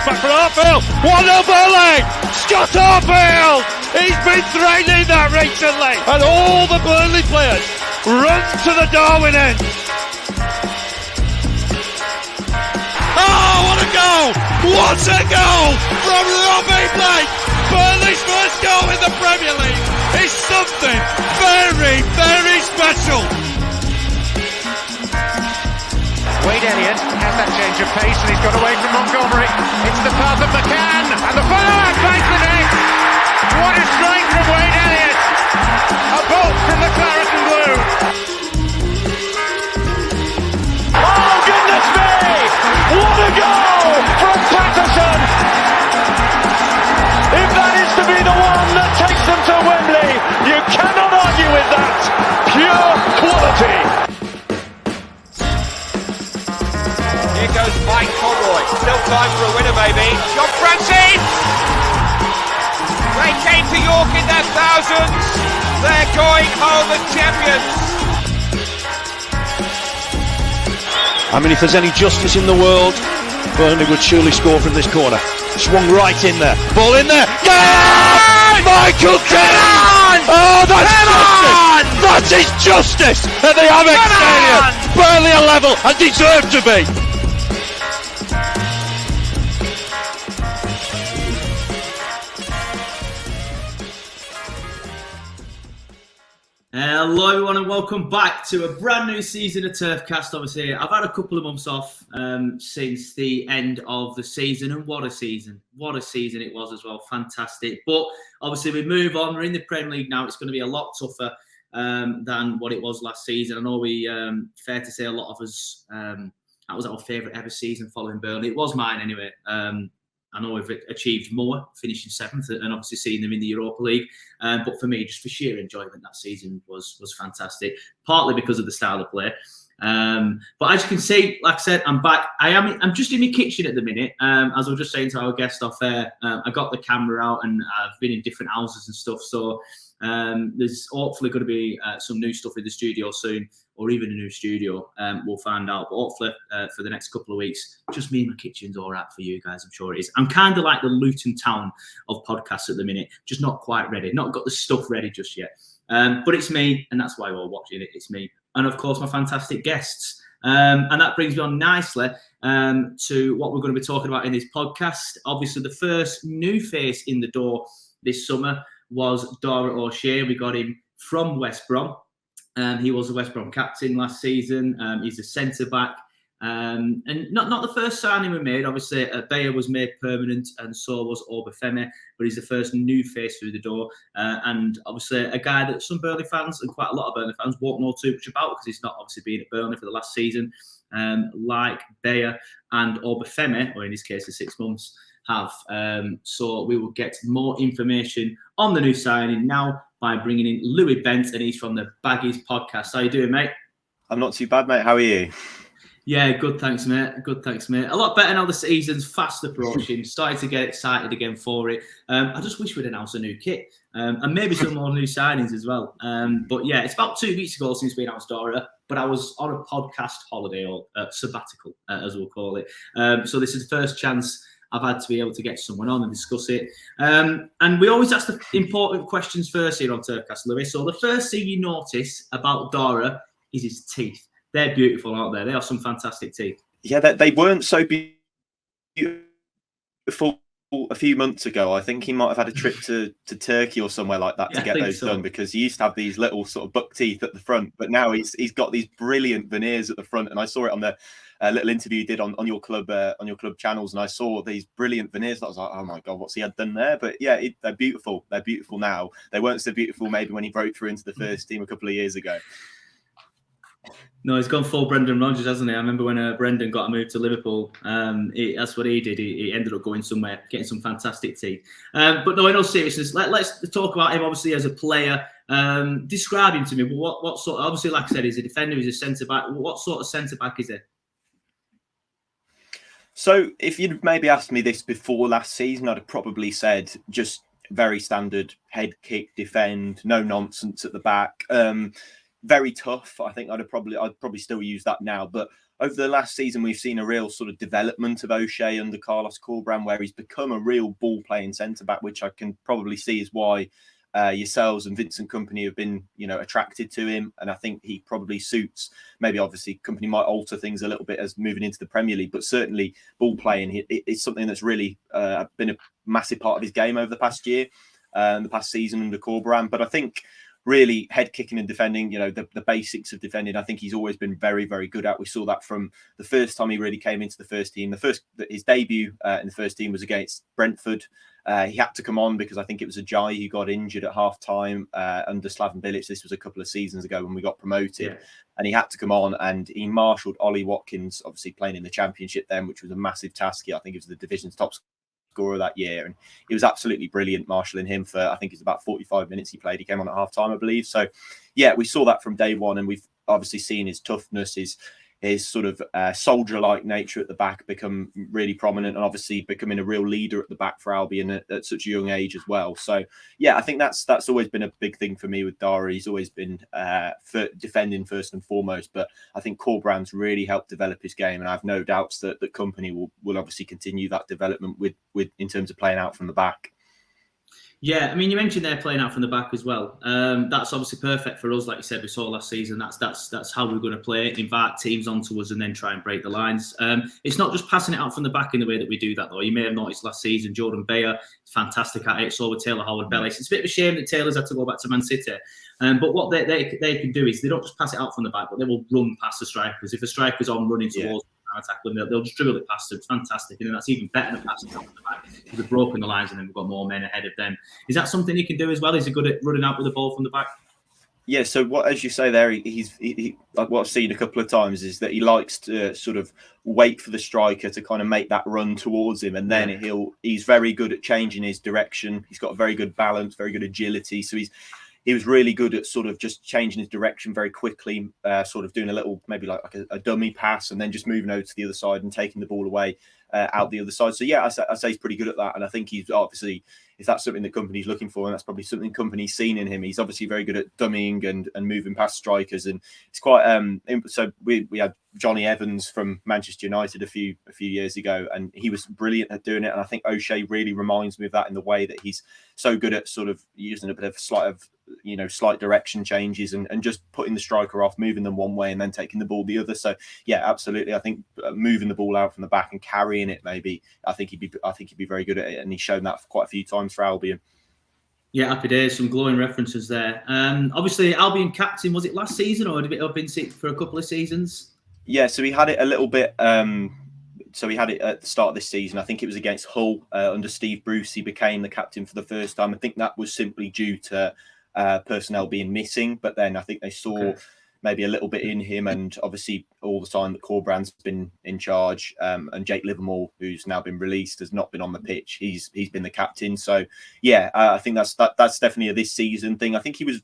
It's back for Harfield. 1-0 Burnley. Scott Harfield. He's been threatening that recently. And all the Burnley players run to the Darwin end. Oh, what a goal! What a goal from Robbie Blake! Burnley's first goal in the Premier League is something very, very special. Wade Elliott has that change of pace and he's got away from Montgomery. It's the path of McCann and the follow-up finds the net. What a strike from Wade Elliott! A bolt from the claret and blue. Oh goodness me! What a goal from Patterson! If that is to be the one that takes them to Wembley, you cannot argue with that. Pure quality. Here goes Mike Conroy. Still time for a winner, maybe. John Francis! They came to York in their thousands. They're going home as champions. I mean, if there's any justice in the world, Burnley would surely score from this corner. Swung right in there. Ball in there. Yeah! Michael Kennan! Oh, that's justice! That is justice at the Amex Stadium. Burnley are level and deserve to be. Hello everyone and welcome back to a brand new season of Turfcast. Obviously, I've had a couple of months off since the end of the season, and what a season it was as well. Fantastic. But obviously we move on. We're in the Premier League now. It's going to be a lot tougher than what it was last season. I know we fair to say a lot of us that was our favourite ever season following Burnley. It was mine anyway. I know we've achieved more, finishing 7th and obviously seeing them in the Europa League. But for me, just for sheer enjoyment, that season was fantastic, partly because of the style of play. But as you can see, like I said, I'm back. I'm just in my kitchen at the minute. As I was just saying to our guest off air, I got the camera out and I've been in different houses and stuff. So there's hopefully going to be some new stuff in the studio soon, or even a new studio. We'll find out. But hopefully for the next couple of weeks, just me and my kitchen's all right for you guys. I'm sure it is. I'm kind of like the Luton Town of podcasts at the minute, just not quite ready, not got the stuff ready just yet. But it's me, and that's why we're watching it. It's me. And of course, my fantastic guests. And that brings me on nicely to what we're going to be talking about in this podcast. Obviously, the first new face in the door this summer was Dara O'Shea. We got him from West Brom. He was the West Brom captain last season. He's a centre-back. And not the first signing we made. Obviously, Bayer was made permanent and so was Obafemi, but he's the first new face through the door. And obviously, a guy that some Burnley fans and quite a lot of Burnley fans won't know too much about because he's not obviously been at Burnley for the last season, like Bayer and Obafemi, or in this case, the 6 months, have. So we will get more information on the new signing now by bringing in Louis Bent, and he's from the Baggies podcast. How you doing, mate? I'm not too bad, mate. How are you? Yeah, good, thanks, mate. Good, thanks, mate. A lot better now the season's fast approaching. Starting to get excited again for it. I just wish we'd announced a new kit and maybe some more new signings as well. But yeah, it's about 2 weeks ago since we announced Dara, but I was on a podcast holiday or sabbatical, as we'll call it. So this is the first chance I've had to be able to get someone on and discuss it. And we always ask the important questions first here on Turfcast, Louis. So the first thing you notice about Dara is his teeth. They're beautiful, aren't they? They are some fantastic teeth. Yeah, they weren't so beautiful a few months ago. I think he might have had a trip to Turkey or somewhere like that to get those done, because he used to have these little sort of buck teeth at the front, but now he's got these brilliant veneers at the front. And I saw it on the little interview you did on your club channels, and I saw these brilliant veneers. I was like, oh my god, what's he had done there? But yeah, they're beautiful. They're beautiful now. They weren't so beautiful maybe when he broke through into the first team a couple of years ago. No, he's gone full Brendan Rodgers, hasn't he? I remember when Brendan got a move to Liverpool. That's what he did. He ended up going somewhere, getting some fantastic teeth. But no, in all seriousness, let's talk about him. Obviously, as a player, describe him to me. What sort? Obviously, like I said, he's a defender. He's a centre back. What sort of centre back is he? So, if you'd maybe asked me this before last season, I'd have probably said just very standard head kick, defend, no nonsense at the back. very tough. I think I'd probably still use that now. But over the last season, we've seen a real sort of development of O'Shea under Carlos Corberán, where he's become a real ball-playing centre-back, which I can probably see is why yourselves and Vincent Kompany have been, attracted to him. And I think he probably suits, maybe obviously Kompany might alter things a little bit as moving into the Premier League, but certainly ball-playing is something that's really been a massive part of his game over the past year, the past season under Corberán. But I think really head kicking and defending, the basics of defending, I think he's always been very, very good at. We saw that from the first time he really came into the first team. His debut in the first team was against Brentford. He had to come on because I think it was Ajayi who got injured at half time under Slaven Bilic. This was a couple of seasons ago when we got promoted, and he had to come on and he marshalled Ollie Watkins, obviously playing in the Championship then, which was a massive task. I think it was the division's top scorer that year, and he was absolutely brilliant marshalling him for, I think it's about 45 minutes he played. He came on at half time, I believe. So yeah, we saw that from day one, and we've obviously seen his toughness, his sort of soldier-like nature at the back become really prominent, and obviously becoming a real leader at the back for Albion at such a young age as well. So yeah, I think that's always been a big thing for me with Dara. He's always been for defending first and foremost, but I think Corberán's really helped develop his game, and I have no doubts that the Kompany will obviously continue that development with in terms of playing out from the back. Yeah, I mean, you mentioned they're playing out from the back as well. That's obviously perfect for us. Like you said, we saw last season. That's how we're going to play it. Invite teams onto us and then try and break the lines. It's not just passing it out from the back in the way that we do that, though. You may have noticed last season, Jordan Bayer is fantastic at it. So with Taylor Howard-Bellis. It's a bit of a shame that Taylor's had to go back to Man City. But what they can do is they don't just pass it out from the back, but they will run past the strikers. If a striker's on running towards tackling, they'll just dribble it past them. It's fantastic, and then that's even better than passing out from the back. We've broken the lines, and then we've got more men ahead of them. Is that something he can do as well? Is he good at running out with the ball from the back? Yeah. So as you say there, he like what I've seen a couple of times is that he likes to sort of wait for the striker to kind of make that run towards him, and then he's very good at changing his direction. He's got a very good balance, very good agility. So he was really good at sort of just changing his direction very quickly, sort of doing a little, maybe like a dummy pass, and then just moving over to the other side and taking the ball away out the other side. So yeah, I say he's pretty good at that. And I think he's obviously, if that's something the Kompany's looking for, and that's probably something Kompany's seen in him, he's obviously very good at dummying and moving past strikers. And it's quite, so we had Johnny Evans from Manchester United a few years ago, and he was brilliant at doing it. And I think O'Shea really reminds me of that in the way that he's so good at sort of using a bit of slight direction changes and just putting the striker off, moving them one way and then taking the ball the other. So yeah, absolutely. I think moving the ball out from the back and carrying it, maybe I think he'd be very good at it, and he's shown that quite a few times for Albion. Yeah, happy days. Some glowing references there. Obviously, Albion captain, was it last season or had it been for a couple of seasons? Yeah, so he had it a little bit. So he had it at the start of this season. I think it was against Hull under Steve Bruce. He became the captain for the first time. I think that was simply due to personnel being missing. But then I think they saw maybe a little bit in him, and obviously all the time that Corberán's been in charge, and Jake Livermore, who's now been released, has not been on the pitch. He's been the captain. So yeah, I think that's definitely a this season thing. I think he was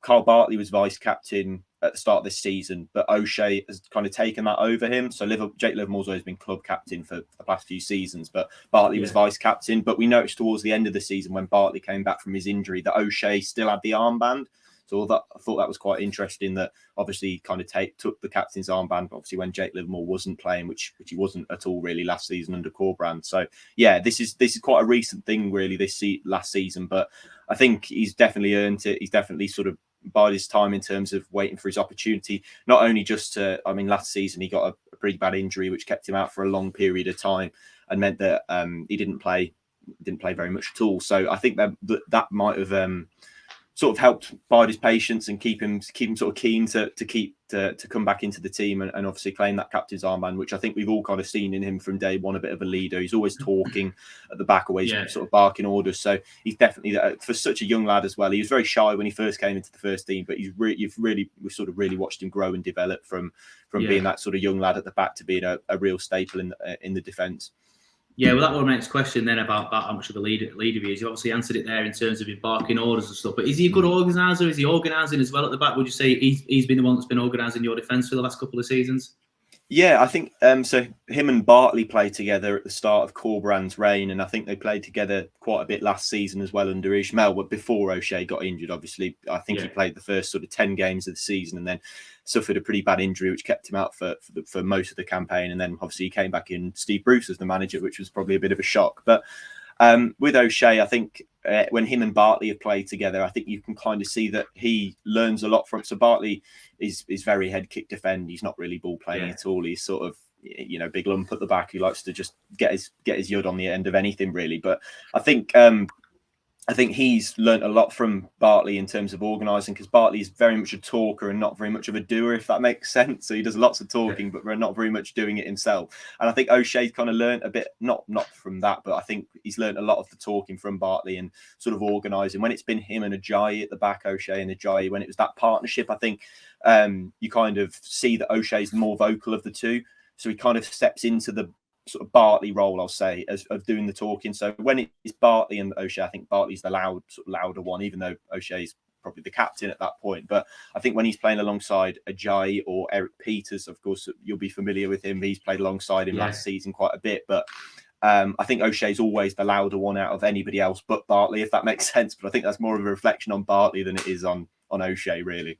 Carl Bartley was vice captain at the start of this season, but O'Shea has kind of taken that over him. So Jake Livermore's always been club captain for the past few seasons, but Bartley was vice captain. But we noticed towards the end of the season when Bartley came back from his injury that O'Shea still had the armband. So I thought that was quite interesting, that obviously he kind of took the captain's armband, obviously when Jake Livermore wasn't playing, which he wasn't at all really last season under Corberán. So yeah, this is quite a recent thing really last season, but I think he's definitely earned it. He's definitely sort of bided his time in terms of waiting for his opportunity. Not only last season he got a pretty bad injury which kept him out for a long period of time and meant that he didn't play very much at all. So I think that might have sort of helped bide his patience and keep him sort of keen to come back into the team and obviously claim that captain's armband, which I think we've all kind of seen in him from day one, a bit of a leader. He's always talking at the back, always sort of barking orders. So he's definitely, for such a young lad as well, he was very shy when he first came into the first team, but we've sort of really watched him grow and develop from being that sort of young lad at the back to being a real staple in the defence. Yeah, well, that was my next question then about how much of a leader he is. You obviously answered it there in terms of his barking orders and stuff. But is he a good organiser? Is he organising as well at the back? Would you say he's been the one that's been organising your defence for the last couple of seasons? Yeah, I think so. Him and Bartley played together at the start of Corbrand's reign, and I think they played together quite a bit last season as well under Ishmael. But before O'Shea got injured, obviously, I think he played the first sort of 10 games of the season, and then suffered a pretty bad injury, which kept him out for most of the campaign. And then obviously he came back in Steve Bruce as the manager, which was probably a bit of a shock. But with O'Shea, I think when him and Bartley have played together, I think you can kind of see that he learns a lot from. So Bartley is very head kick defend. He's not really ball playing at all. He's sort of, you know, big lump at the back. He likes to just get his yud on the end of anything really. But I think he's learnt a lot from Bartley in terms of organising, because Bartley is very much a talker and not very much of a doer, if that makes sense. So he does lots of talking, but we're not very much doing it himself. And I think O'Shea's kind of learnt a bit, not from that, but I think he's learnt a lot of the talking from Bartley and sort of organising. When it's been him and Ajayi at the back, O'Shea and Ajayi, when it was that partnership, I think you kind of see that O'Shea's the more vocal of the two. So he kind of steps into the sort of Bartley role, I'll say, of doing the talking. So when it's Bartley and O'Shea, I think Bartley's the louder one, even though O'Shea's probably the captain at that point. But I think when he's playing alongside Ajayi or Eric Peters, of course, you'll be familiar with him. He's played alongside him last season quite a bit. But I think O'Shea's always the louder one out of anybody else but Bartley, if that makes sense. But I think that's more of a reflection on Bartley than it is on O'Shea, really.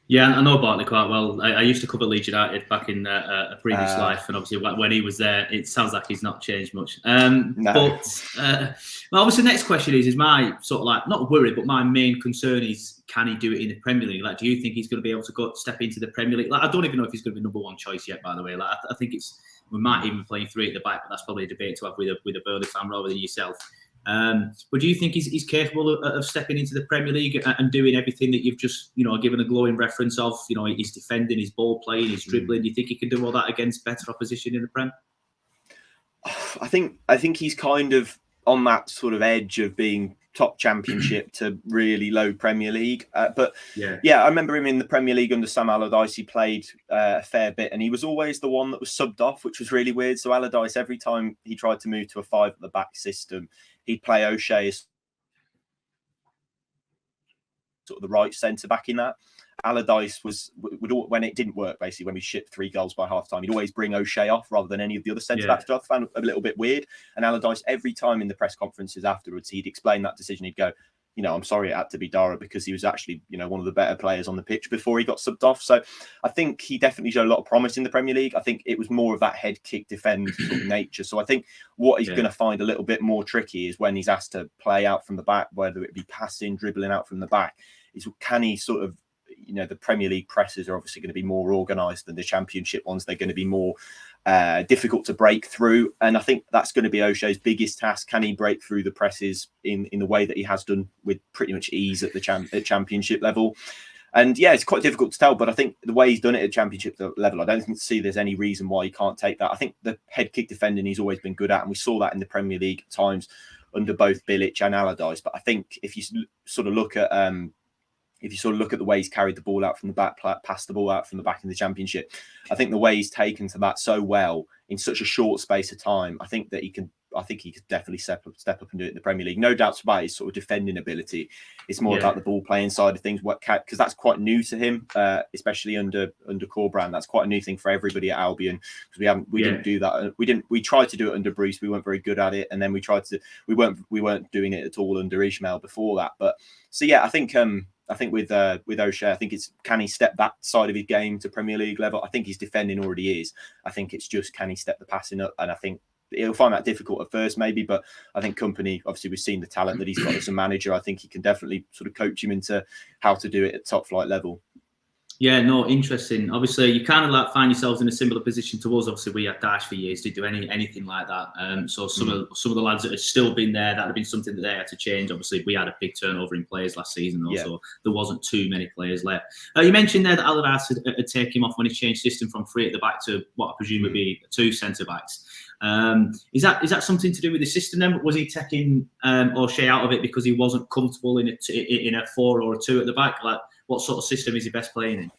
Yeah, I know Bartley quite well. I used to cover Leeds United back in a previous life, and obviously when he was there, it sounds like he's not changed much. No. But obviously, the next question is my sort of like, not worry, but my main concern is, can he do it in the Premier League? Like, do you think he's going to be able to step into the Premier League? Like, I don't even know if he's going to be number one choice yet, by the way. Like, I think we might even be playing three at the back, but that's probably a debate to have with a Burnley fan rather than yourself. But do you think he's capable of stepping into the Premier League and doing everything that you've just, given a glowing reference of? His defending, his ball playing, his dribbling. Do you think he can do all that against better opposition in the Prem? I think he's kind of on that sort of edge of being top Championship to really low Premier League. But I remember him in the Premier League under Sam Allardyce. He played a fair bit, and he was always the one that was subbed off, which was really weird. So Allardyce, every time he tried to move to a 5 at the back system, he'd play O'Shea as sort of the right centre back in that. Allardyce would when it didn't work, basically when we shipped 3 goals by half time, he'd always bring O'Shea off rather than any of the other centre backs. I found a little bit weird. And Allardyce, every time in the press conferences afterwards, he'd explain that decision. He'd go, I'm sorry it had to be Dara, because he was actually, one of the better players on the pitch before he got subbed off. So I think he definitely showed a lot of promise in the Premier League. I think it was more of that head kick defend sort of nature. So I think what he's going to find a little bit more tricky is when he's asked to play out from the back, whether it be passing, dribbling out from the back, is can he sort of, the Premier League presses are obviously going to be more organised than the Championship ones. They're going to be more difficult to break through. And I think that's going to be O'Shea's biggest task. Can he break through the presses in the way that he has done with pretty much ease at the Championship level? And it's quite difficult to tell, but I think the way he's done it at Championship level, I don't see there's any reason why he can't take that. I think the head kick defending he's always been good at, and we saw that in the Premier League at times under both Bilic and Allardyce. But I think if you sort of look at the way he's carried the ball out from the back, passed the ball out from the back in the Championship, I think the way he's taken to that so well in such a short space of time, I think he could definitely step up and do it in the Premier League. No doubts about his sort of defending ability. It's more about the ball playing side of things, because that's quite new to him, especially under Corbrand. That's quite a new thing for everybody at Albion, because we didn't do that. We tried to do it under Bruce. We weren't very good at it, and then we weren't doing it at all under Ishmael before that. But so I think with O'Shea, I think it's, can he step that side of his game to Premier League level? I think his defending already is. I think it's just, can he step the passing up? And I think he'll find that difficult at first, maybe, but I think Company, obviously we've seen the talent that he's got as a manager. I think he can definitely sort of coach him into how to do it at top flight level. Yeah, no, interesting. Obviously, you kind of like find yourselves in a similar position to us. Obviously, we had Dash for years, didn't do anything like that. So some of the lads that have still been there, that have been something that they had to change. Obviously, we had a big turnover in players last season, though, so there wasn't too many players left. You mentioned there that Allardyce had taken him off when he changed system from 3 at the back to what I presume would be 2 centre backs. Is that something to do with the system then? Was he taking O'Shea out of it because he wasn't comfortable in a 4 or a 2 at the back? Like, what sort of system is he best playing in?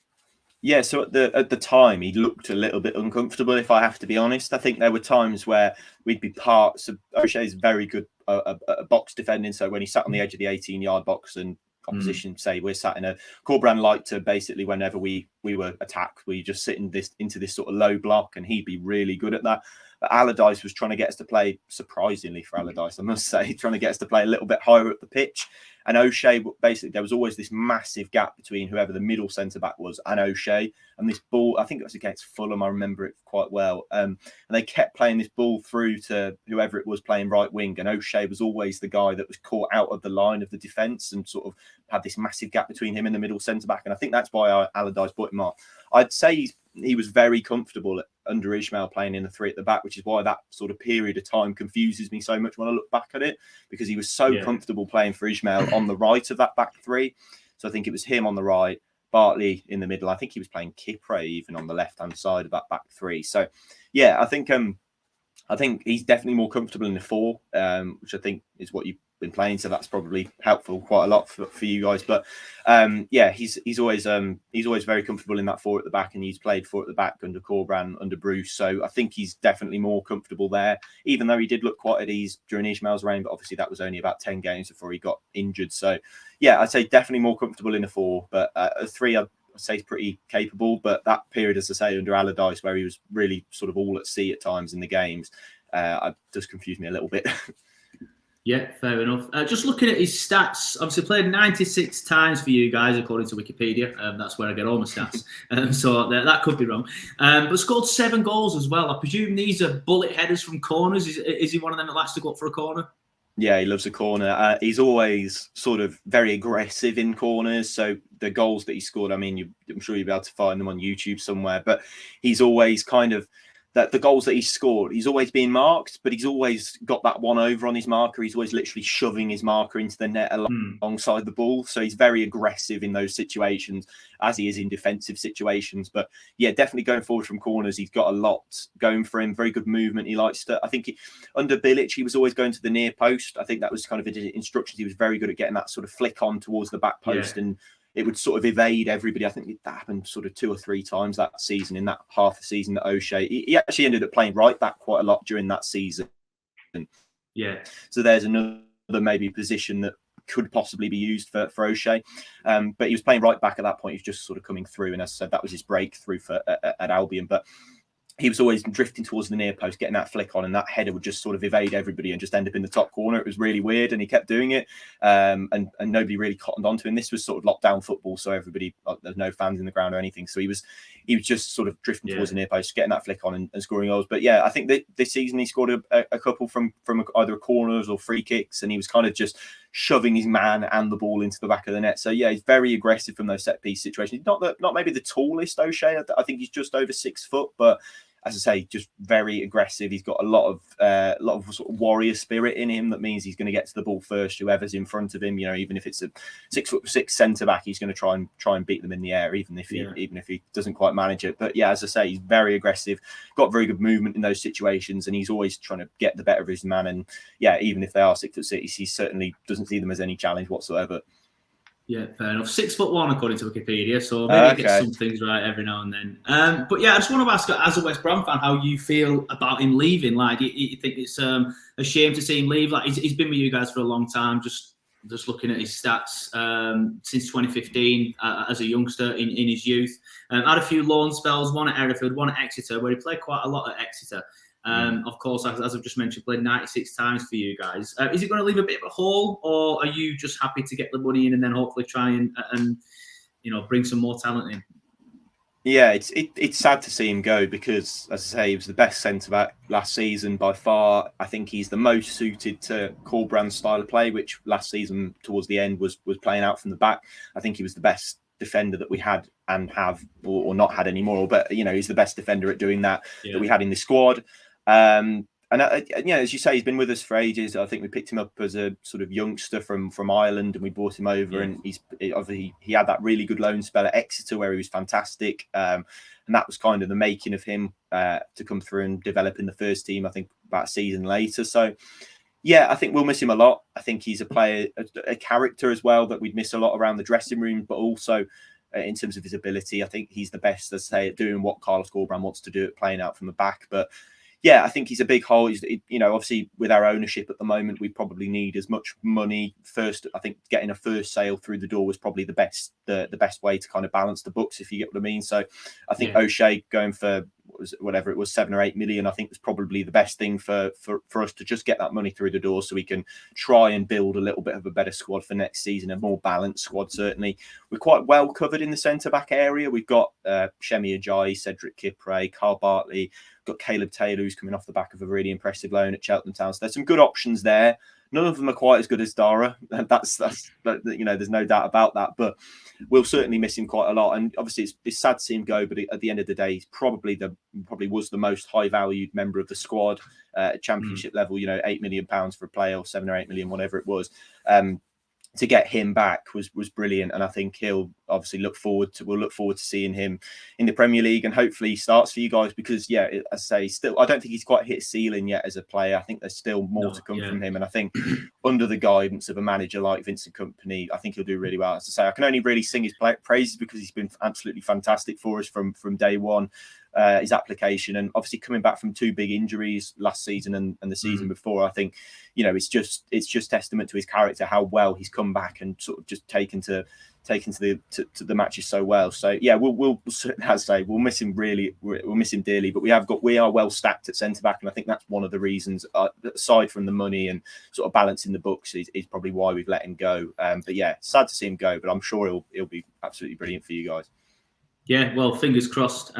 Yeah, so at the time he looked a little bit uncomfortable, if I have to be honest. I think there were times where we'd be parts of O'Shea's very good at box defending. So when he sat on the edge of the 18-yard box and opposition. Say we're sat in a Corberán liked to basically whenever we were attacked, we just sit into this sort of low block, and he'd be really good at that. But Allardyce was trying to get us to play, surprisingly for Allardyce, I must say, trying to get us to play a little bit higher up the pitch. And O'Shea, basically, there was always this massive gap between whoever the middle centre-back was and O'Shea. And this ball, I think it was against Fulham, I remember it quite well. And they kept playing this ball through to whoever it was playing right wing. And O'Shea was always the guy that was caught out of the line of the defence and sort of had this massive gap between him and the middle centre-back. And I think that's why Allardyce brought him off. I'd say he was very comfortable under Ismail playing in the three at the back, which is why that sort of period of time confuses me so much when I look back at it, because he was so comfortable playing for Ismail on the right of that back three. So I think it was him on the right, Bartley in the middle. I think he was playing Kipre even on the left-hand side of that back three. So, yeah, I think he's definitely more comfortable in the four, which I think is what you've been playing. So that's probably helpful quite a lot for you guys. But he's always very comfortable in that four at the back, and he's played four at the back under Corberán, under Bruce. So I think he's definitely more comfortable there, even though he did look quite at ease during Ismail's reign. But obviously that was only about 10 games before he got injured. So yeah, I'd say definitely more comfortable in the four, but a three, I'd say is pretty capable. But that period, as I say, under Allardyce, where he was really sort of all at sea at times in the games, does confuse me a little bit. Yeah, fair enough. Just looking at his stats, obviously played 96 times for you guys, according to Wikipedia. That's where I get all my stats. So that could be wrong. But scored 7 goals as well. I presume these are bullet headers from corners. Is he one of them that likes to go up for a corner? Yeah, he loves a corner. He's always sort of very aggressive in corners. So the goals that he scored, I mean, I'm sure you'll be able to find them on YouTube somewhere. But he's always kind of... that the goals that he's scored, he's always being marked, but he's always got that one over on his marker. He's always literally shoving his marker into the net alongside the ball. So he's very aggressive in those situations, as he is in defensive situations. But yeah, definitely going forward from corners, he's got a lot going for him. Very good movement. He likes to, I think under Bilic, he was always going to the near post. I think that was kind of his instructions. He was very good at getting that sort of flick on towards the back post, and it would sort of evade everybody. I think that happened sort of 2 or 3 times that season, in that half the season that O'Shea. He actually ended up playing right back quite a lot during that season. Yeah. So there's another maybe position that could possibly be used for O'Shea. But he was playing right back at that point. He was just sort of coming through. And as I said, that was his breakthrough at Albion. But he was always drifting towards the near post, getting that flick on, and that header would just sort of evade everybody and just end up in the top corner. It was really weird, and he kept doing it, and nobody really cottoned onto him. This was sort of lockdown football, so everybody, there's no fans in the ground or anything, so he was just sort of drifting towards the near post, getting that flick on and scoring goals. But yeah, I think that this season he scored a couple from either corners or free kicks, and he was kind of just shoving his man and the ball into the back of the net. So yeah, he's very aggressive from those set piece situations. Not maybe the tallest O'Shea. I think he's just over 6 foot, but as I say, just very aggressive. He's got a lot of sort of warrior spirit in him. That means he's going to get to the ball first, whoever's in front of him. You know, even if it's a 6'6" centre back, he's going to try and beat them in the air, even if he doesn't quite manage it. But yeah, as I say, he's very aggressive, got very good movement in those situations, and he's always trying to get the better of his man. And yeah, even if they are 6'6", he certainly doesn't see them as any challenge whatsoever. Yeah, fair enough. 6'1" according to Wikipedia, so maybe I get some things right every now and then. But yeah, I just want to ask, as a West Brom fan, how you feel about him leaving. Like, you think it's a shame to see him leave? Like, he's been with you guys for a long time. Just looking at his stats since 2015 as a youngster in his youth. Had a few loan spells, one at Hereford, one at Exeter, where he played quite a lot at Exeter. Of course, as I've just mentioned, played 96 times for you guys. Is it going to leave a bit of a hole, or are you just happy to get the money in and then hopefully try and bring some more talent in? Yeah, it's sad to see him go, because, as I say, he was the best centre back last season by far. I think he's the most suited to Corberán's style of play, which last season towards the end was playing out from the back. I think he was the best defender that we had and have, or not had anymore. But he's the best defender at doing that that we had in the squad. And as you say, he's been with us for ages. I think we picked him up as a sort of youngster from Ireland, and we brought him over, and he had that really good loan spell at Exeter where he was fantastic, and that was kind of the making of him to come through and develop in the first team, I think about a season later. So yeah, I think we'll miss him a lot. I think he's a player, a character as well, that we'd miss a lot around the dressing room, but also in terms of his ability, I think he's the best, as I say, at doing what Carlos Corberán wants to do, at playing out from the back. But yeah, I think he's a big hole. Obviously with our ownership at the moment, we probably need as much money first. I think getting a first sale through the door was probably the best way to kind of balance the books, if you get what I mean. So I think O'Shea going for whatever it was, 7 or 8 million, I think was probably the best thing for us to just get that money through the door, so we can try and build a little bit of a better squad for next season, a more balanced squad. Certainly, we're quite well covered in the centre back area. We've got Shemi Ajayi, Cedric Kipre, Carl Bartley. Got Caleb Taylor, who's coming off the back of a really impressive loan at Cheltenham Town. So there's some good options there. None of them are quite as good as Dara. That's there's no doubt about that. But we'll certainly miss him quite a lot. And obviously, it's sad to see him go. But at the end of the day, he's probably was the most high valued member of the squad at Championship level. £8 million for a player, or 7 or 8 million, whatever it was. To get him back was brilliant, and I think he'll obviously look forward to seeing him in the Premier League, and hopefully he starts for you guys, because as I say, still I don't think he's quite hit his ceiling yet as a player. I think there's still more to come from him, and I think under the guidance of a manager like Vincent Kompany, I think he'll do really well. As I say, I can only really sing his praises because he's been absolutely fantastic for us from day one. His application, and obviously coming back from 2 big injuries last season and the season before, I think it's just testament to his character, how well he's come back and sort of just taken to the matches so well. So yeah, we'll as I say, we'll miss him dearly, but we are well stacked at centre back, and I think that's one of the reasons, aside from the money and sort of balancing the books, is probably why we've let him go. But yeah, sad to see him go, but I'm sure he'll be absolutely brilliant for you guys. Yeah, well, fingers crossed.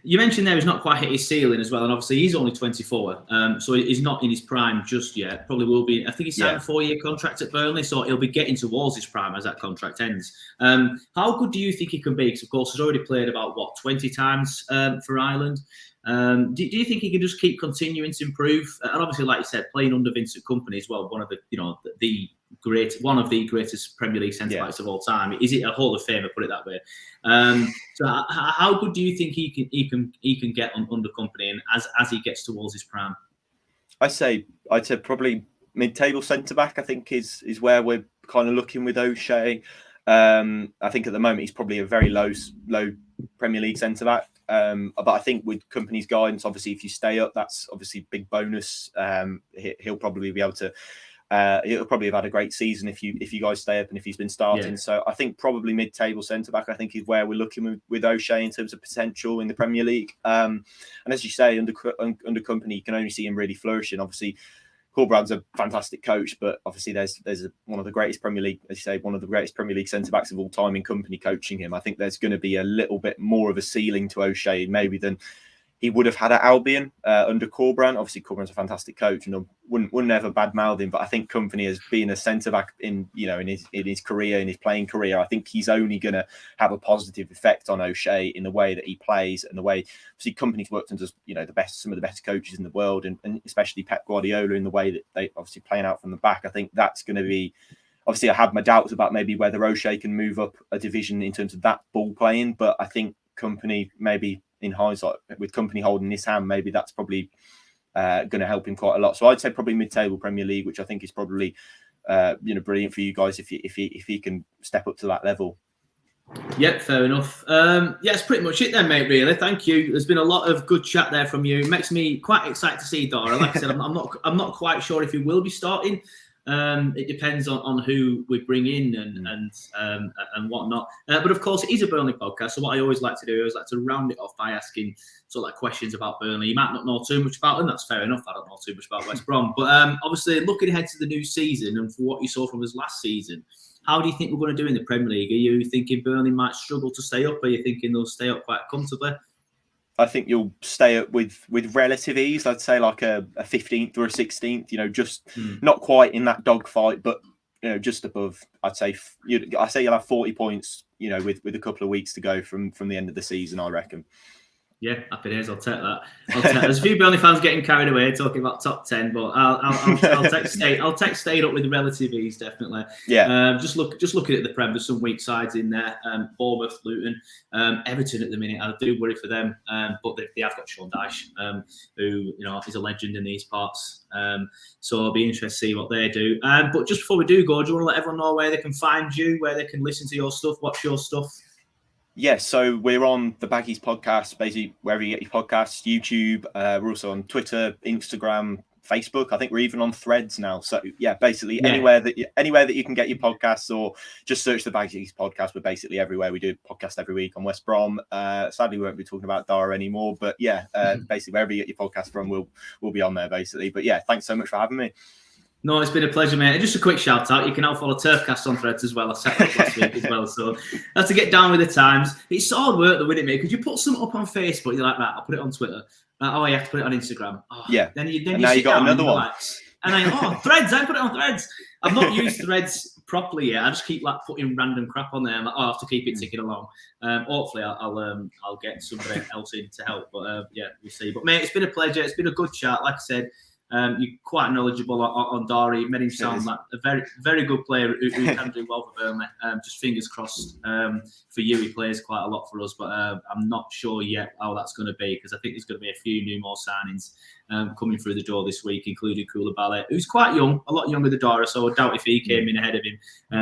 You mentioned there he's not quite hit his ceiling as well, and obviously he's only 24, so he's not in his prime just yet. Probably will be. I think he signed a 4-year contract at Burnley, so he'll be getting towards his prime as that contract ends. How good do you think he can be? Because of course he's already played about 20 times for Ireland. Do you think he can just keep continuing to improve? And obviously, like you said, playing under Vincent Kompany as well, one of the greatest Premier League centre backs of all time. Is it a Hall of Famer? Put it that way. So how good do you think he can get under Kompany, and as he gets towards his prime? I'd say probably mid-table centre back. I think is where we're kind of looking with O'Shea. I think at the moment he's probably a very low Premier League centre back. But I think with Kompany's guidance, obviously, if you stay up, that's obviously a big bonus. He'll probably be able to. He'll probably have had a great season if you guys stay up and if he's been starting. So I think probably mid-table centre back, I think, is where we're looking with O'Shea in terms of potential in the Premier League. And as you say, under Kompany, you can only see him really flourishing. Obviously, Corberan's a fantastic coach, but obviously there's one of the greatest Premier League, as you say, one of the greatest Premier League centre backs of all time in Kompany coaching him. I think there's going to be a little bit more of a ceiling to O'Shea maybe than he would have had at Albion under Corberan. Obviously, Corberan's a fantastic coach, and I wouldn't ever badmouth him. But I think Kompany has been a centre back in his career, in his playing career. I think he's only going to have a positive effect on O'Shea in the way that he plays and the way. Obviously, Kompany's worked under some of the best coaches in the world, and especially Pep Guardiola in the way that they obviously playing out from the back. I think that's going to be. Obviously, I have my doubts about maybe whether O'Shea can move up a division in terms of that ball playing, but I think Kompany maybe. In hindsight, with Kompany holding his hand, maybe that's probably going to help him quite a lot. So I'd say probably mid-table Premier League, which I think is probably brilliant for you guys if he can step up to that level. Yep, fair enough. That's pretty much it then, mate, really. Thank you. There's been a lot of good chat there from you. It makes me quite excited to see Dara. Like I said, I'm not quite sure if he will be starting. It depends on who we bring in and whatnot. But of course, it is a Burnley podcast. So what I always like to do is like to round it off by asking sort of like questions about Burnley. You might not know too much about them. That's fair enough. I don't know too much about West Brom. But obviously, looking ahead to the new season and for what you saw from us last season, how do you think we're going to do in the Premier League? Are you thinking Burnley might struggle to stay up? Are you thinking they'll stay up quite comfortably? I think you'll stay up with relative ease. I'd say like a 15th or a 16th. Just not quite in that dogfight, but just above. I'd say you'll have 40 points. With a couple of weeks to go from the end of the season, I reckon. Yeah, happy days. I'll take that. There's a few Burnley fans getting carried away talking about top 10, but I'll take staying up with relative ease, definitely. Yeah. Just looking at the Prem, there's some weak sides in there. Bournemouth, Luton, Everton at the minute. I do worry for them, but they have got Sean Dyche, who is a legend in these parts. So I'll be interested to see what they do. But just before we do go, do you want to let everyone know where they can find you, where they can listen to your stuff, watch your stuff? Yeah, so we're on the Baggies podcast, basically wherever you get your podcasts, YouTube. We're also on Twitter, Instagram, Facebook. I think we're even on Threads now. So yeah, basically anywhere that you can get your podcasts, or just search the Baggies podcast. We're basically everywhere. We do a podcast every week on West Brom. Sadly, we won't be talking about Dara anymore, but yeah, basically wherever you get your podcast from, we'll be on there basically. But yeah, thanks so much for having me. No, it's been a pleasure, mate. And just a quick shout out, you can now follow Turfcast on Threads as well. I set up last week as well, so that's to get down with the times. It's hard work though, isn't it, mate? Because you put something up on Facebook, you're like, right, I'll put it on Twitter. Oh, you have to put it on Instagram. Oh, yeah. Then you now you got another one. And Threads, I put it on Threads. I've not used Threads properly yet. I just keep like putting random crap on there. I'm like, I have to keep it ticking along. Hopefully I'll get somebody else in to help. But yeah, we'll see. But mate, it's been a pleasure. It's been a good chat. Like I said, you're quite knowledgeable on Dara. You made him sound like a very, very good player who can do well for Burnley. Just fingers crossed for you. He plays quite a lot for us, but I'm not sure yet how that's going to be, because I think there's going to be a few more signings coming through the door this week, including Koulibaly, who's quite young, a lot younger than Dara, so I doubt if he came in ahead of him.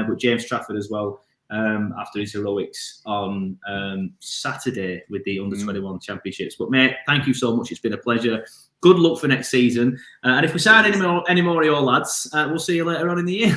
But James Trafford as well, after his heroics on Saturday with the Under-21 Championships. But mate, thank you so much. It's been a pleasure. Good luck for next season. And if we sign any more of your lads, we'll see you later on in the year.